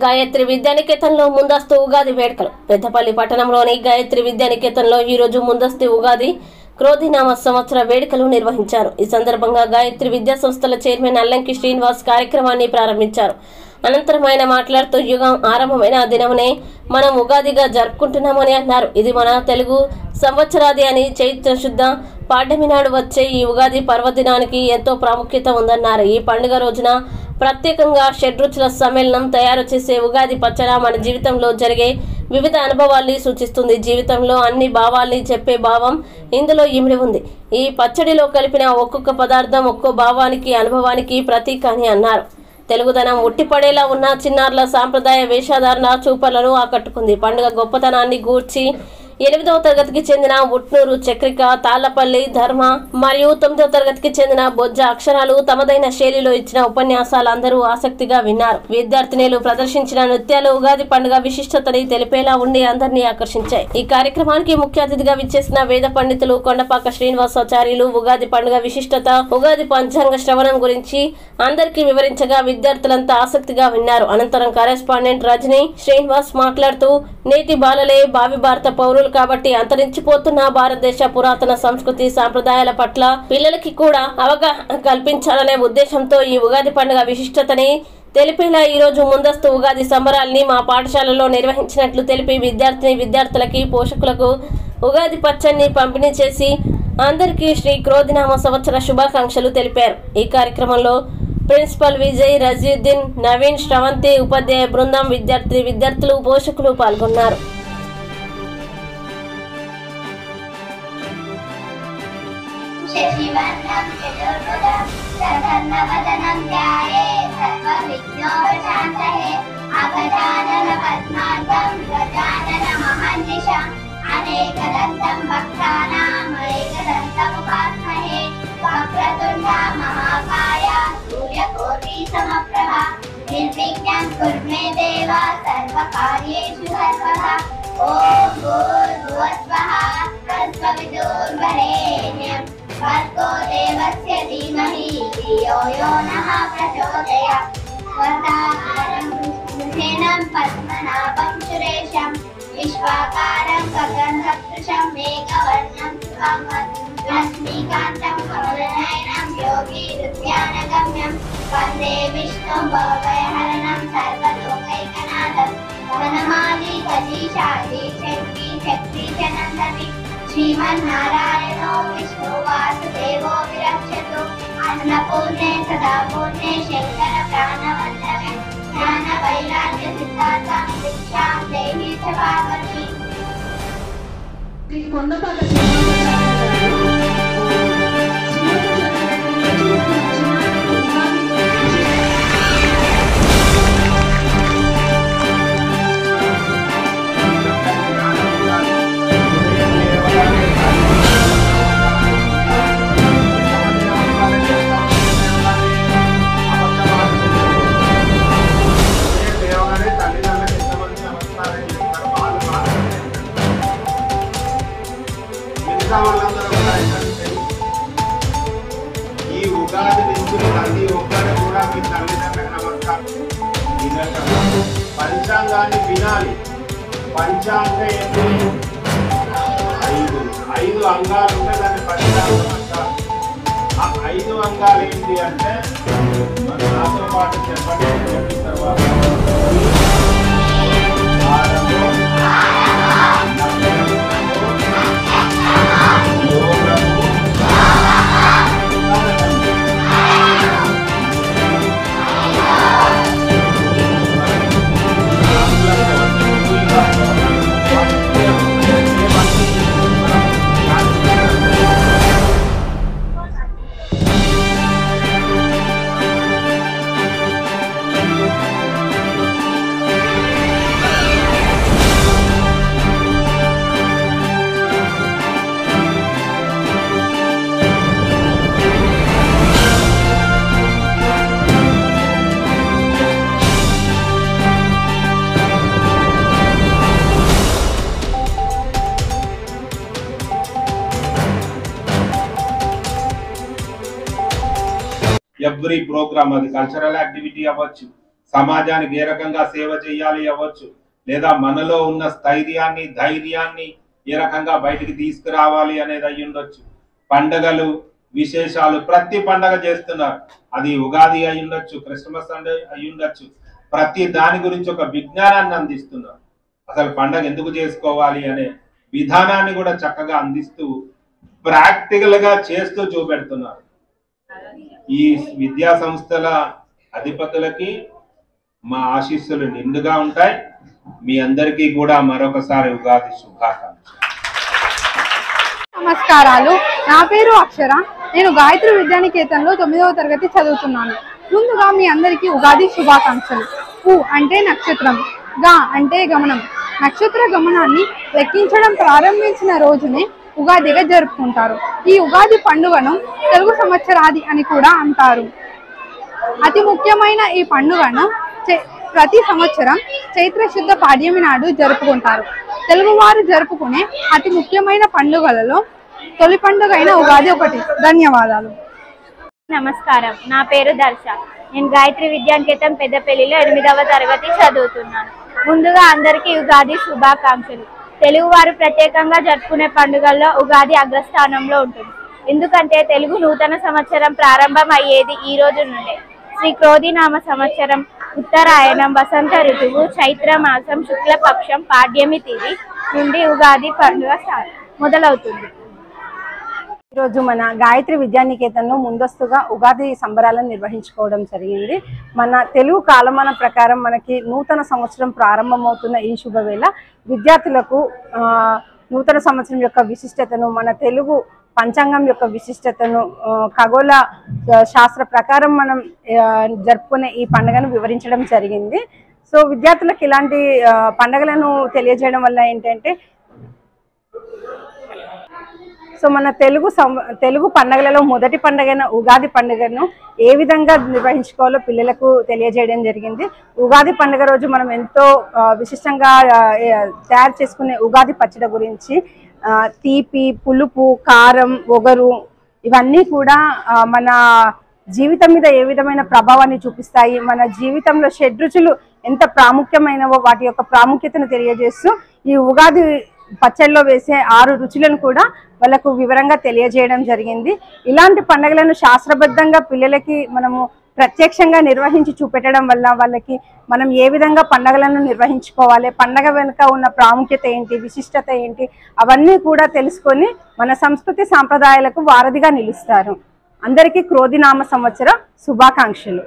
గాయత్రి విద్యానికేతన్లో ముందస్తు ఉగాది వేడుకలు. పెద్దపల్లి పట్టణంలోని గాయత్రి విద్యానికేతన్లో ఈ రోజు ముందస్తు ఉగాది క్రోధినామ సంవత్సర వేడుకలు నిర్వహించారు. ఈ సందర్భంగా గాయత్రి విద్యా సంస్థల చైర్మన్ అల్లంకి శ్రీనివాస్ కార్యక్రమాన్ని ప్రారంభించారు. అనంతరం ఆయన మాట్లాడుతూ యుగం ఆరంభమైన దినమునే మనం ఉగాదిగా జరుపుకుంటున్నామని అన్నారు. ఇది మన తెలుగు సంవత్సరాది అని చైత్ర శుద్ధ పాడ్యమి నాడు వచ్చే ఈ ఉగాది పర్వదినానికి ఎంతో ప్రాముఖ్యత ఉందన్నారు. ఈ పండుగ రోజున ప్రత్యేకంగా షడ్రుచుల సమ్మేళనం తయారు చేసే ఉగాది పచ్చడి మన జీవితంలో జరిగే వివిధ అనుభవాల్ని సూచిస్తుంది. జీవితంలో అన్ని భావాల్ని చెప్పే భావం ఇందులో ఇమిడి ఉంది. ఈ పచ్చడిలో కలిపిన ఒక్కొక్క పదార్థం ఒక్కో భావానికి అనుభవానికి ప్రతీక అని అన్నారు. తెలుగుదనం ఉట్టిపడేలా ఉన్న చిన్నారుల సాంప్రదాయ వేషధారణ చూపర్లను ఆకట్టుకుంది. పండుగ గొప్పతనాన్ని గూర్చి 8వ తరగతికి చెందిన ఉట్నూరు చక్రిక, తాళ్లపల్లి ధర్మ మరియు 9వ తరగతికి చెందిన బొజ్జ అక్షరాలు తమదైన శైలిలో ఇచ్చిన ఉపన్యాసాలు అందరూ ఆసక్తిగా విన్నారు. విద్యార్థినులు ప్రదర్శించిన నృత్యాలు ఉగాది పండుగ విశిష్టతని తెలిపేలా ఉండి అందరినీ ఆకర్షించాయి. ఈ కార్యక్రమానికి ముఖ్య అతిథిగా విచ్చేసిన వేద పండితులు కొండపాక శ్రీనివాసాచార్యులు ఉగాది పండుగ విశిష్టత, ఉగాది పంచాంగ శ్రవణం గురించి అందరికీ వివరించగా విద్యార్థులంతా ఆసక్తిగా విన్నారు. అనంతరం కరెస్పాండెంట్ రజనీ శ్రీనివాస్ మాట్లాడుతూ నేటి బాలలే భావి భారత పౌరులు కాబట్టి అంతరించిపోతున్న భారతదేశ పురాతన సంస్కృతి సాంప్రదాయాల పట్ల పిల్లలకి కూడా అవగాహన కల్పించాలనే ఉద్దేశంతో ఈ ఉగాది పండుగ విశిష్టతని తెలిపేలా ఈ రోజు ముందస్తు ఉగాది సంబరాల్ని మా పాఠశాలలో నిర్వహించినట్లు తెలిపి విద్యార్థులకి పోషకులకు ఉగాది పచ్చడిని పంపిణీ చేసి అందరికీ శ్రీ క్రోధినామ సంవత్సర శుభాకాంక్షలు తెలిపారు. ఈ కార్యక్రమంలో ప్రిన్సిపల్ విజయ్, రజీద్దీన్, నవీన్, శ్రవంతి, ఉపాధ్యాయ బృందం, విద్యార్థులు, పోషకులు పాల్గొన్నారు. శశివర్ణం చతుర్భుజం ప్రసన్నవదనం ధ్యాయేత్ సర్వవిఘ్నోపశాంతయే అగజానన పద్మార్గం గజానన మహర్నిశం అనేకదంతం భక్తానాం ఏకదంతముపాస్మహే వక్రతుండ మహాకాయ సూర్యకోటి సమప్రభ నిర్విఘ్నం కుర్మే దేవ సర్వకార్యేషు సర్వదా. ఓం భూర్భువస్వః తత్సవితుర్వరేణ్యం భర్గో దేవస్య ధీమహి ధియో యో నః ప్రచోదయాత్. స్వర్ణాకారం వృషేణం పద్మనాభం సురేశం విశ్వాకారం గగనసదృశం మేఘవర్ణం శుభంగం లక్ష్మీకాంతం కమలనయనం యోగిరుద్యానగమ్యం వందే విష్ణుం భవభయహరణం సర్వలోకైకనాథం. వనమాలి కలీశాలి శక్తి చనందతి శ్రీమన్నారాయణో విష్ణు వాసుదేవో విరక్షతు. అన్నపూర్ణే సదా పూర్ణే శంకర ప్రాణవల్లభే జ్ఞాన వైరాగ్య సిద్ధార్థం భిక్షాం దేహి చ పార్వతీ. కొండపాక ఈ ఉగాది నుంచి ప్రతి ఒక్కరు కూడా మీ తల్లిదండ్రులకు నమస్కారం. పంచాంగాన్ని వినాలి. పంచాంగ ఏంటి? 5 అంగాలు ఉంటాయి. దాన్ని పంచాంగం అంటారు. ఆ 5 అంగాలు ఏంటి అంటే నాతో పాటు చెప్పండి. చెప్పిన తర్వాత ఎవ్రీ ప్రోగ్రామ్, అది కల్చరల్ యాక్టివిటీ అవ్వచ్చు, సమాజానికి ఏ రకంగా సేవ చేయాలి అవ్వచ్చు, లేదా మనలో ఉన్న స్థైర్యాన్ని ధైర్యాన్ని ఏ రకంగా బయటికి తీసుకురావాలి అనేది అయి ఉండొచ్చు. పండగలు విశేషాలు ప్రతి పండగ చేస్తున్నారు, అది ఉగాది అయి ఉండొచ్చు, క్రిస్మస్ అయి ఉండొచ్చు. ప్రతి దాని గురించి ఒక విజ్ఞానాన్ని అందిస్తున్నారు. అసలు పండగ ఎందుకు చేసుకోవాలి అనే విధానాన్ని కూడా చక్కగా అందిస్తూ ప్రాక్టికల్ గా చేస్తూ చూపెడుతున్నారు. ఈ విద్యా సంస్థల అధిపతులకి మా ఆశీస్సులు నిండుగా ఉంటాయి. మీ అందరికీ కూడా మరొకసారి ఉగాది శుభాకాంక్షలు. నమస్కారాలు. నా పేరు అక్షర. నేను గాయత్రి విద్యానికేతన్లో 9వ తరగతి చదువుతున్నాను. ముందుగా మీ అందరికీ ఉగాది శుభాకాంక్షలు. ఊ అంటే నక్షత్రం, గా అంటే గమనం. నక్షత్ర గమనాన్ని లెక్కించడం ప్రారంభించిన రోజునే ఉగాదిగా జరుపుకుంటారు. ఈ ఉగాది పండుగను తెలుగు సంవత్సరాది అని కూడా అంటారు. అతి ముఖ్యమైన ఈ పండుగను ప్రతి సంవత్సరం చైత్ర శుద్ధ పాడ్యమి నాడు జరుపుకుంటారు. తెలుగువారు జరుపుకునే అతి ముఖ్యమైన పండుగలలో తొలి పండుగ అయిన ఉగాది ఒకటి. ధన్యవాదాలు. నమస్కారం. నా పేరు దర్శ. నేను గాయత్రి విద్యానికేతన్ పెద్దపల్లిలో 8వ తరగతి చదువుతున్నాను. ముందుగా అందరికీ ఉగాది శుభాకాంక్షలు. తెలుగువారు ప్రత్యేకంగా జరుపుకునే పండుగల్లో ఉగాది అగ్రస్థానంలో ఉంటుంది. ఎందుకంటే తెలుగు నూతన సంవత్సరం ప్రారంభం అయ్యేది ఈ రోజు నుండే. శ్రీ క్రోధినామ సంవత్సరం, ఉత్తరాయణం, వసంత ఋతువు, చైత్ర మాసం, శుక్లపక్షం, పాడ్యమి తిథి నుండి ఉగాది పండుగ మొదలవుతుంది. ఈరోజు మన గాయత్రి విద్యానికేతన్లో ముందస్తుగా ఉగాది సంబరాలను నిర్వహించుకోవడం జరిగింది. మన తెలుగు కాలమాన ప్రకారం మనకి నూతన సంవత్సరం ప్రారంభమవుతున్న ఈ శుభవేళ విద్యార్థులకు నూతన సంవత్సరం యొక్క విశిష్టతను, మన తెలుగు పంచాంగం యొక్క విశిష్టతను, ఖగోళ శాస్త్ర ప్రకారం మనం జరుపుకునే ఈ పండుగను వివరించడం జరిగింది. సో విద్యార్థులకు ఇలాంటి పండుగలను వల్ల ఏంటంటే, సో మన తెలుగు పండుగలలో మొదటి పండుగైన ఉగాది పండుగను ఏ విధంగా నిర్వహించుకోవాలో పిల్లలకు తెలియజేయడం జరిగింది. ఉగాది పండుగ రోజు మనం ఎంతో విశిష్టంగా తయారు చేసుకునే ఉగాది పచ్చడి గురించి, తీపి, పులుపు, కారం, ఒగరు ఇవన్నీ కూడా మన జీవితం మీద ఏ విధమైన ప్రభావాన్ని చూపిస్తాయి, మన జీవితంలో షడ్రుచులు ఎంత ప్రాముఖ్యమైనవో వాటి యొక్క ప్రాముఖ్యతను తెలియజేస్తూ ఈ ఉగాది పచ్చడిలో వేసే 6 రుచులను కూడా వాళ్ళకు వివరంగా తెలియజేయడం జరిగింది. ఇలాంటి పండుగలను శాస్త్రబద్ధంగా పిల్లలకి మనము ప్రత్యక్షంగా నిర్వహించి చూపెట్టడం వల్ల వాళ్ళకి మనం ఏ విధంగా పండుగలను నిర్వహించుకోవాలి, పండుగ వెనుక ఉన్న ప్రాముఖ్యత ఏంటి, విశిష్టత ఏంటి, అవన్నీ కూడా తెలుసుకొని మన సంస్కృతి సాంప్రదాయాలకు వారధిగా నిలుస్తారు. అందరికీ క్రోధినామ సంవత్సర శుభాకాంక్షలు.